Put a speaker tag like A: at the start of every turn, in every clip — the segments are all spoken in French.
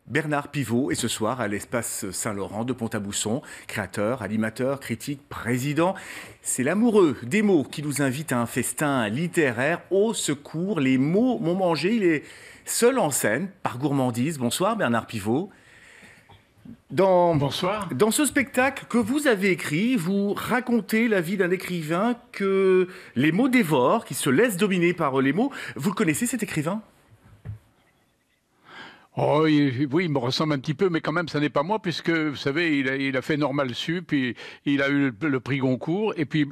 A: Bernard Pivot est ce soir à l'espace Saint-Laurent de Pont-à-Mousson, créateur, animateur, critique, président. C'est l'amoureux des mots qui nous invite à un festin littéraire. Au secours, les mots m'ont mangé. Il est seul en scène, par gourmandise. Bonsoir Bernard Pivot.
B: Bonsoir.
A: Dans ce spectacle que vous avez écrit, vous racontez la vie d'un écrivain que les mots dévorent, qui se laisse dominer par les mots. Vous le connaissez cet écrivain ?
B: Oh, oui, il me ressemble un petit peu, mais quand même, ça n'est pas moi, puisque, vous savez, il a fait Normal Sup, puis il a eu le prix Goncourt, et puis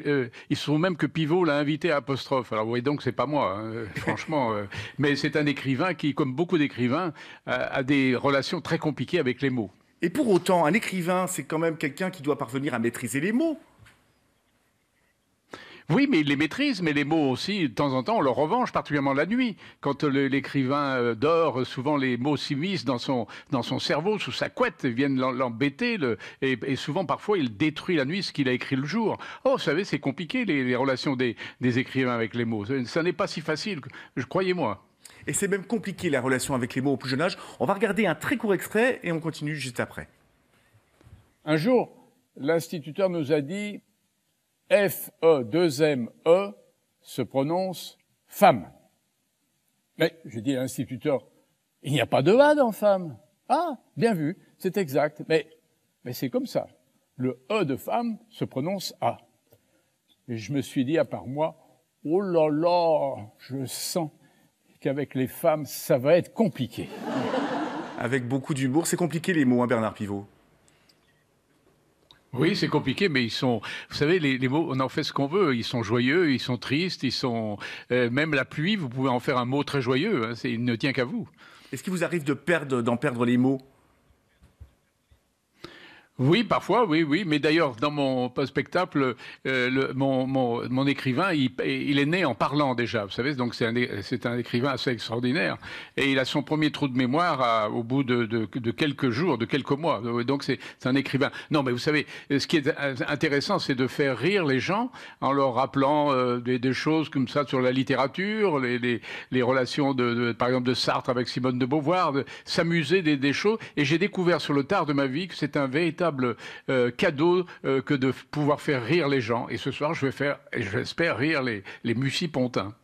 B: il se trouve même que Pivot l'a invité à Apostrophe. Alors, vous voyez donc, c'est pas moi, hein, franchement. Mais c'est un écrivain qui, comme beaucoup d'écrivains, a des relations très compliquées avec les mots.
A: Et pour autant, un écrivain, c'est quand même quelqu'un qui doit parvenir à maîtriser les mots.
B: Oui, mais il les maîtrise, mais les mots aussi, de temps en temps, on leur revanche, particulièrement la nuit. Quand l'écrivain dort, souvent les mots s'immiscent dans son cerveau, sous sa couette, ils viennent l'embêter, et souvent, parfois, il détruit la nuit ce qu'il a écrit le jour. Oh, vous savez, c'est compliqué, les relations des écrivains avec les mots. Ça n'est pas si facile, croyez-moi.
A: Et c'est même compliqué la relation avec les mots au plus jeune âge. On va regarder un très court extrait et on continue juste après.
C: Un jour, l'instituteur nous a dit F-E-2-M-E se prononce femme. Mais j'ai dit à l'instituteur, il n'y a pas de A dans femme. Ah, bien vu, c'est exact. Mais c'est comme ça. Le E de femme se prononce A. Et je me suis dit à part moi, oh là là, je sens qu'avec les femmes, ça va être compliqué.
A: Avec beaucoup d'humour. C'est compliqué les mots, hein, Bernard Pivot.
B: Oui, c'est compliqué, mais ils sont. Vous savez, les mots, on en fait ce qu'on veut. Ils sont joyeux, ils sont tristes, ils sont. Même la pluie, vous pouvez en faire un mot très joyeux. Hein, il ne tient qu'à vous.
A: Est-ce qu'il vous arrive d'en perdre les mots ?
B: Oui, parfois, oui, oui. Mais d'ailleurs, dans mon spectacle, mon écrivain, il est né en parlant déjà. Vous savez, donc c'est un écrivain assez extraordinaire. Et il a son premier trou de mémoire au bout de quelques jours, de quelques mois. Donc c'est un écrivain. Non, mais vous savez, ce qui est intéressant, c'est de faire rire les gens en leur rappelant des choses comme ça sur la littérature, les relations par exemple, de Sartre avec Simone de Beauvoir, de s'amuser des choses. Et j'ai découvert sur le tard de ma vie que c'est un véritable cadeau que de pouvoir faire rire les gens. Et ce soir, je vais faire, et j'espère, rire les Mussy-Pontins.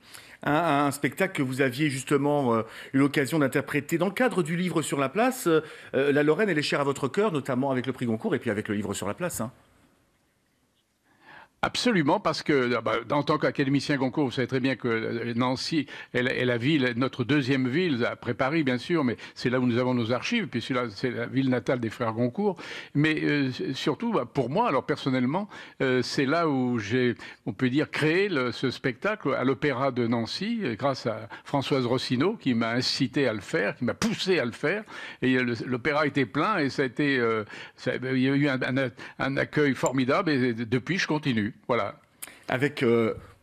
A: Un spectacle que vous aviez justement eu l'occasion d'interpréter dans le cadre du livre sur la place. La Lorraine, elle est chère à votre cœur, notamment avec le prix Goncourt et puis avec le livre sur la place. Hein.
B: Absolument, parce que en tant qu'académicien Goncourt, vous savez très bien que Nancy est la ville, notre deuxième ville, après Paris bien sûr, mais c'est là où nous avons nos archives, puis c'est la ville natale des frères Goncourt. Mais surtout, pour moi, alors personnellement, c'est là où on peut dire, créé ce spectacle à l'Opéra de Nancy, grâce à Françoise Rossineau, qui m'a incité à le faire, qui m'a poussé à le faire. Et l'opéra était plein et ça a été, il y a eu un accueil formidable et depuis, je continue. Voilà.
A: Avec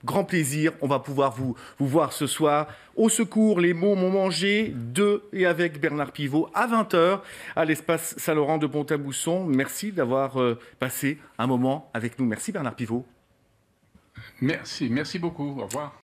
A: grand plaisir, on va pouvoir vous voir ce soir. Au secours, les mots m'ont mangé, de et avec Bernard Pivot à 20h à l'espace Saint-Laurent de Pont-à-Mousson. Merci d'avoir passé un moment avec nous. Merci Bernard Pivot.
B: Merci beaucoup. Au revoir.